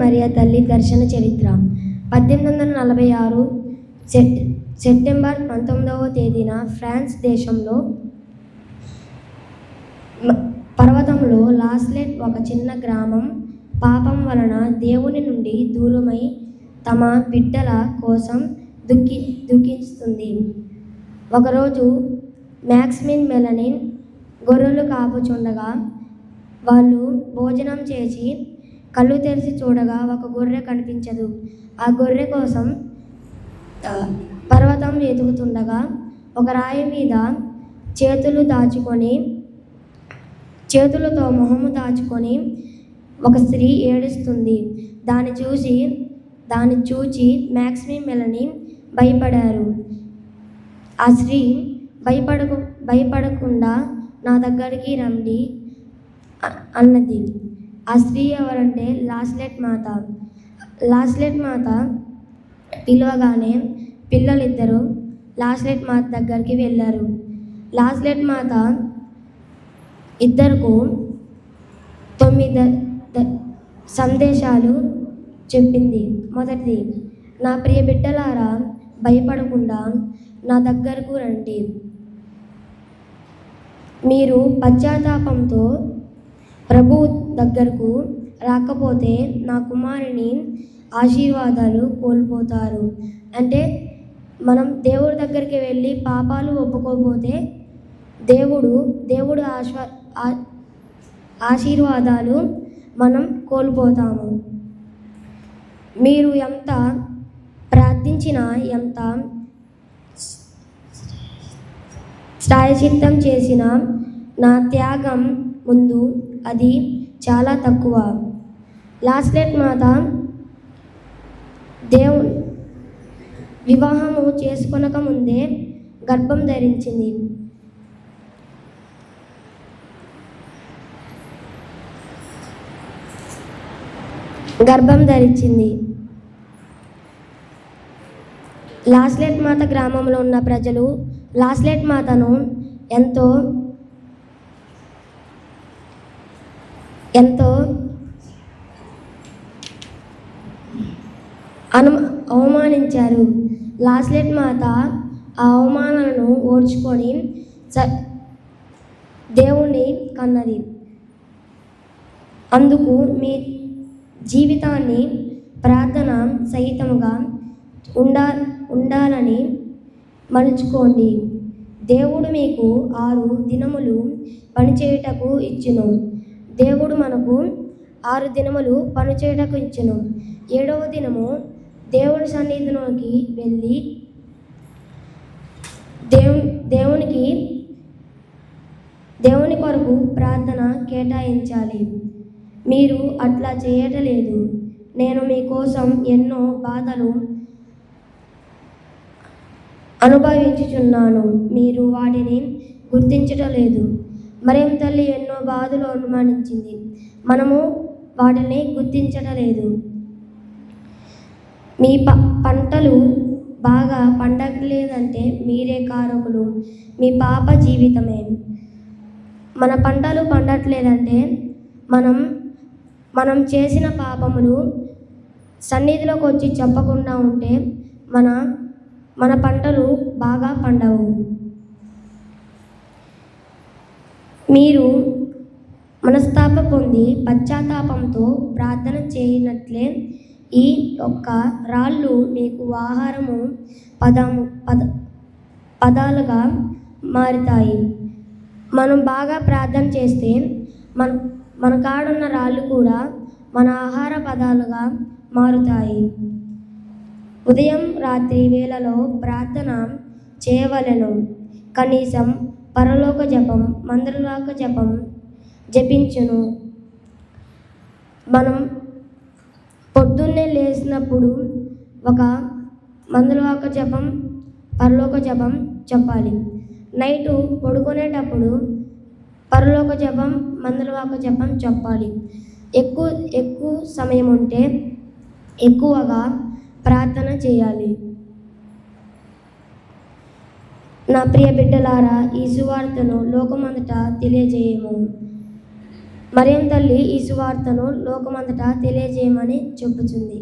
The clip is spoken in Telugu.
మరియ తల్లి దర్శన చరిత్ర 1846 సెప్టెంబర్ 19వ తేదీన ఫ్రాన్స్ దేశంలో పర్వతంలో లాస్లెట్ ఒక చిన్న గ్రామం పాపం వలన దేవుని నుండి దూరమై తమ బిడ్డల కోసం దుఃఖిస్తుంది. ఒకరోజు మ్యాక్సిమిన్ మెలనిన్ గొర్రెలు కాపుచుండగా వాళ్ళు భోజనం చేసి కళ్ళు తెరిచి చూడగా ఒక గొర్రె కనిపించదు. ఆ గొర్రె కోసం పర్వతం వెతుకుతుండగా ఒక రాయి మీద చేతులతో మొహము దాచుకొని ఒక స్త్రీ ఏడుస్తుంది. దాన్ని చూచి మ్యాక్సిమిన్ మెలనిన్ భయపడారు. ఆ స్త్రీ భయపడకుండా నా దగ్గరికి రండి అన్నది. ఆ స్త్రీ ఎవరంటే లాస్లెట్ మాత. లాస్లెట్ మాత పిలవగానే పిల్లలిద్దరూ లాస్లెట్ మాత దగ్గరికి వెళ్ళారు. లాస్లెట్ మాత ఇద్దరుకు 9 సందేశాలు చెప్పింది. మొదటిది, నా ప్రియ బిడ్డలారా, భయపడకుండా నా దగ్గరకు రండి. మీరు పశ్చాత్తాపంతో ప్రభు దగ్గరకు రాకపోతే నా కుమారుని ఆశీర్వాదాలు కోల్పోతారు. అంటే మనం దేవుడి దగ్గరికి వెళ్ళి పాపాలు ఒప్పుకోకపోతే దేవుడు ఆశీర్వాదాలు మనం కోల్పోతాము. మీరు ఎంత ప్రార్థించినా, ఎంత ప్రాయశ్చిత్తం చేసినా నా త్యాగం ముందు అది చాలా తక్కువ. లాస్లెట్ మాత వివాహము చేసుకొనక ముందే గర్భం ధరించింది. లాస్లెట్ మాత గ్రామంలో ఉన్న ప్రజలు లాస్లెట్ మాతను ఎంతో అవమానించారు. లాస్లెట్ మాత ఆ అవమానాలను ఓర్చుకొని దేవుణ్ణి కన్నది. అందుకు మీ జీవితాన్ని ప్రార్థన సహితముగా ఉండాలని మలుచుకోండి. దేవుడు మీకు 6 దినములు పనిచేయుటకు ఇచ్చును. దేవుడు మనకు 6 దినములు పనిచేయుటకు ఇచ్చును. 7వ దినము దేవుని సన్నిధిలోకి వెళ్ళి దేవుని కొరకు ప్రార్థన కేటాయించాలి. మీరు అట్లా చేయటలేదు. నేను మీకోసం ఎన్నో బాధలు అనుభవించుచున్నాను, మీరు వాటిని గుర్తించటలేదు. మరియం తల్లి ఎన్నో బాధలు అనుమానించింది, మనము వాటిని గుర్తించటలేదు. మీ పంటలు బాగా పండలేదంటే మీరే కారకులు, మీ పాప జీవితమే. మన పంటలు పండట్లేదంటే మనం చేసిన పాపములు సన్నిధిలోకి వచ్చి చెప్పకుండా ఉంటే మన పంటలు బాగా పండవు. మీరు మనస్తాప పొంది పశ్చాత్తాపంతో ప్రార్థన చేయనట్లే ఈ యొక్క రాళ్ళు మీకు ఆహారము పదాలుగా మారుతాయి. మనం బాగా ప్రార్థన చేస్తే మన కాడున్న రాళ్ళు కూడా మన ఆహార పదాలుగా మారుతాయి. ఉదయం రాత్రి వేళలో ప్రార్థన చేయవలెను. కనీసం పరలోక జపం, మందిరలోక జపం జపించును. మనం పొద్దున్నే లేచినప్పుడు ఒక మందిరలోక జపం, పరలోక జపం చెప్పాలి. నైటు పడుకునేటప్పుడు పరలోక జపం, మందిరలోక జపం చెప్పాలి. ఎక్కువ సమయం ఉంటే ఎక్కువగా ప్రార్థన చేయాలి. నా ప్రియ బిడ్డలారా, ఈ సువార్తను లోకమంతటా తెలియజేయము. మరియం తల్లి ఈ సువార్తను లోకమంతటా తెలియజేయమని చెప్పుచుంది.